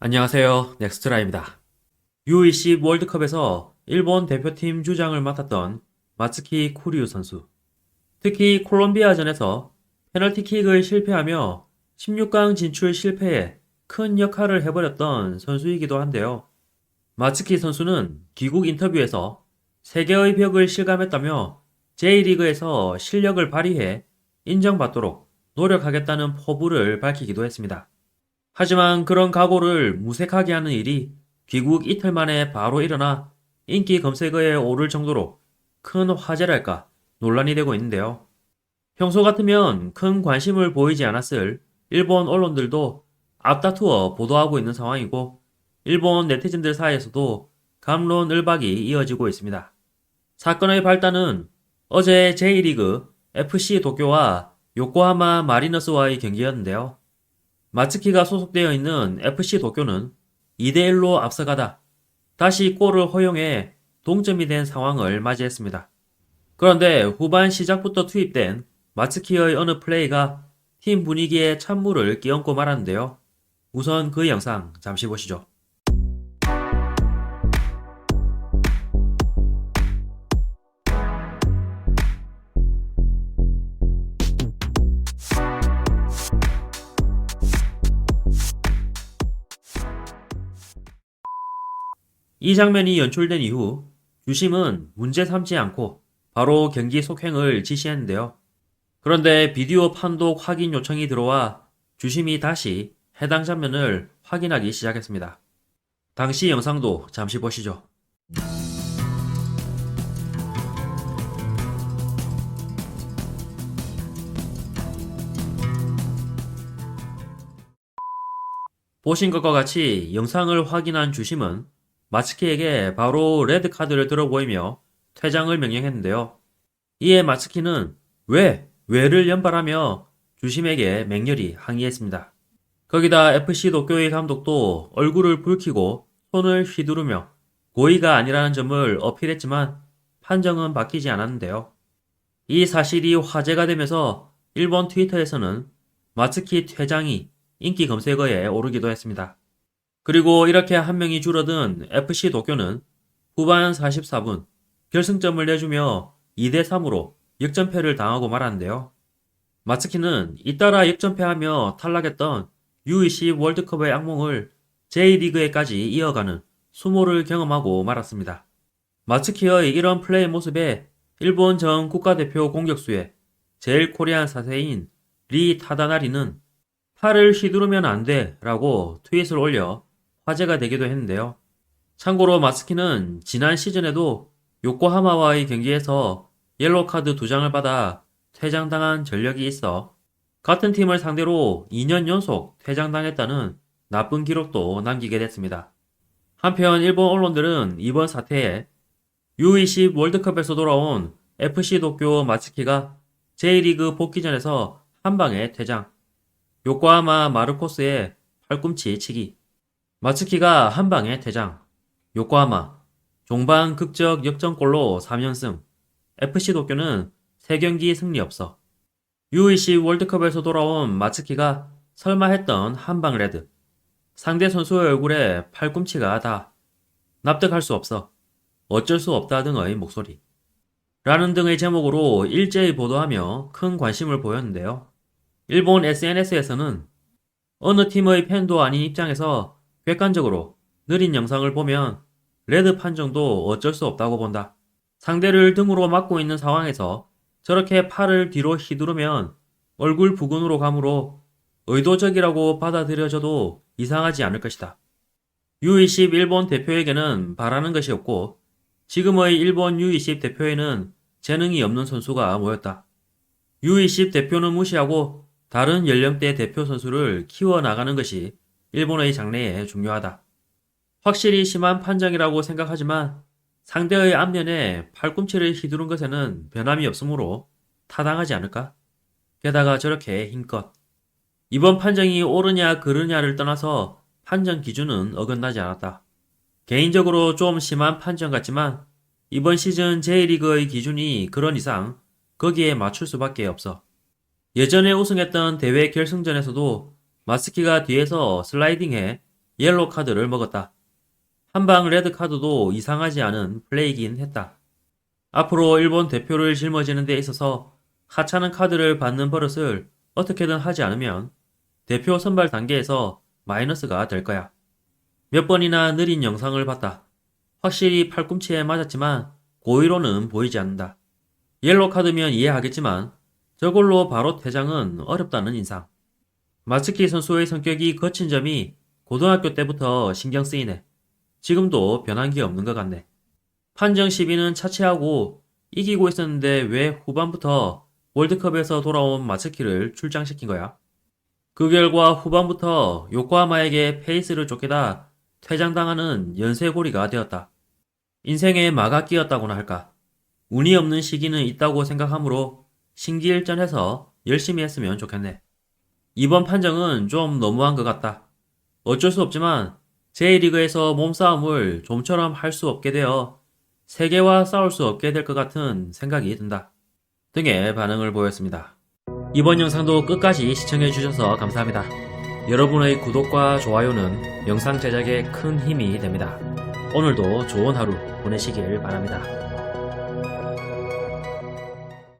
안녕하세요. 넥스트라입니다. U20 월드컵에서 일본 대표팀 주장을 맡았던 마츠키 쿠리우 선수. 특히 콜롬비아전에서 페널티킥을 실패하며 16강 진출 실패에 큰 역할을 해버렸던 선수이기도 한데요. 마츠키 선수는 귀국 인터뷰에서 세계의 벽을 실감했다며 J리그에서 실력을 발휘해 인정받도록 노력하겠다는 포부를 밝히기도 했습니다. 하지만 그런 각오를 무색하게 하는 일이 귀국 이틀 만에 바로 일어나 인기 검색어에 오를 정도로 큰 화제랄까 논란이 되고 있는데요. 평소 같으면 큰 관심을 보이지 않았을 일본 언론들도 앞다투어 보도하고 있는 상황이고, 일본 네티즌들 사이에서도 갑론을박이 이어지고 있습니다. 사건의 발단은 어제 J리그 FC 도쿄와 요코하마 마리너스와의 경기였는데요. 마츠키가 소속되어 있는 FC 도쿄는 2대1로 앞서가다 다시 골을 허용해 동점이 된 상황을 맞이했습니다. 그런데 후반 시작부터 투입된 마츠키의 어느 플레이가 팀 분위기에 찬물을 끼얹고 말았는데요. 우선 그 영상 잠시 보시죠. 이 장면이 연출된 이후 주심은 문제 삼지 않고 바로 경기 속행을 지시했는데요. 그런데 비디오 판독 확인 요청이 들어와 주심이 다시 해당 장면을 확인하기 시작했습니다. 당시 영상도 잠시 보시죠. 보신 것과 같이 영상을 확인한 주심은 마츠키에게 바로 레드카드를 들어 보이며 퇴장을 명령했는데요. 이에 마츠키는 왜를 연발하며 주심에게 맹렬히 항의했습니다. 거기다 FC 도쿄의 감독도 얼굴을 붉히고 손을 휘두르며 고의가 아니라는 점을 어필했지만 판정은 바뀌지 않았는데요. 이 사실이 화제가 되면서 일본 트위터에서는 마츠키 퇴장이 인기 검색어에 오르기도 했습니다. 그리고 이렇게 한 명이 줄어든 FC 도쿄는 후반 44분 결승점을 내주며 2대3으로 역전패를 당하고 말았는데요. 마츠키는 잇따라 역전패하며 탈락했던 U20 월드컵의 악몽을 J리그에까지 이어가는 수모를 경험하고 말았습니다. 마츠키의 이런 플레이 모습에 일본 전 국가대표 공격수의 제일 코리안 사세인 리 타다나리는 팔을 휘두르면 안 돼 라고 트윗을 올려 화제가 되기도 했는데요. 참고로 마츠키는 지난 시즌에도 요코하마와의 경기에서 옐로우카드 2장을 받아 퇴장당한 전력이 있어 같은 팀을 상대로 2년 연속 퇴장당했다는 나쁜 기록도 남기게 됐습니다. 한편 일본 언론들은 이번 사태에 U20 월드컵에서 돌아온 FC 도쿄 마츠키가 J리그 복귀전에서 한방에 퇴장, 요코하마 마르코스의 팔꿈치 치기, 마츠키가 한방에 퇴장, 요코하마 종반 극적 역전골로 3연승, FC 도쿄는 3경기 승리 없어, U20 월드컵에서 돌아온 마츠키가 설마 했던 한방 레드, 상대 선수의 얼굴에 팔꿈치가 다, 납득할 수 없어, 어쩔 수 없다 등의 목소리 라는 등의 제목으로 일제히 보도하며 큰 관심을 보였는데요. 일본 SNS에서는 어느 팀의 팬도 아닌 입장에서 객관적으로 느린 영상을 보면 레드 판정도 어쩔 수 없다고 본다. 상대를 등으로 막고 있는 상황에서 저렇게 팔을 뒤로 휘두르면 얼굴 부근으로 가므로 의도적이라고 받아들여져도 이상하지 않을 것이다. U20 일본 대표에게는 바라는 것이 없고 지금의 일본 U20 대표에는 재능이 없는 선수가 모였다. U20 대표는 무시하고 다른 연령대 대표 선수를 키워나가는 것이 일본의 장래에 중요하다. 확실히 심한 판정이라고 생각하지만 상대의 앞면에 팔꿈치를 휘두른 것에는 변함이 없으므로 타당하지 않을까? 게다가 저렇게 힘껏. 이번 판정이 옳으냐 그르냐를 떠나서 판정 기준은 어긋나지 않았다. 개인적으로 좀 심한 판정 같지만 이번 시즌 J리그의 기준이 그런 이상 거기에 맞출 수밖에 없어. 예전에 우승했던 대회 결승전에서도 마츠키가 뒤에서 슬라이딩해 옐로우 카드를 먹었다. 한방 레드 카드도 이상하지 않은 플레이긴 했다. 앞으로 일본 대표를 짊어지는 데 있어서 하찮은 카드를 받는 버릇을 어떻게든 하지 않으면 대표 선발 단계에서 마이너스가 될 거야. 몇 번이나 느린 영상을 봤다. 확실히 팔꿈치에 맞았지만 고의로는 보이지 않는다. 옐로우 카드면 이해하겠지만 저걸로 바로 퇴장은 어렵다는 인상. 마츠키 선수의 성격이 거친 점이 고등학교 때부터 신경 쓰이네. 지금도 변한 게 없는 것 같네. 판정 시비는 차치하고 이기고 있었는데 왜 후반부터 월드컵에서 돌아온 마츠키를 출장시킨 거야? 그 결과 후반부터 요코하마에게 페이스를 쫓기다 퇴장당하는 연쇄고리가 되었다. 인생에 마가 끼었다고나 할까. 운이 없는 시기는 있다고 생각하므로 신기일전해서 열심히 했으면 좋겠네. 이번 판정은 좀 너무한 것 같다. 어쩔 수 없지만 J리그에서 몸싸움을 좀처럼 할 수 없게 되어 세계와 싸울 수 없게 될 것 같은 생각이 든다. 등의 반응을 보였습니다. 이번 영상도 끝까지 시청해주셔서 감사합니다. 여러분의 구독과 좋아요는 영상 제작에 큰 힘이 됩니다. 오늘도 좋은 하루 보내시길 바랍니다.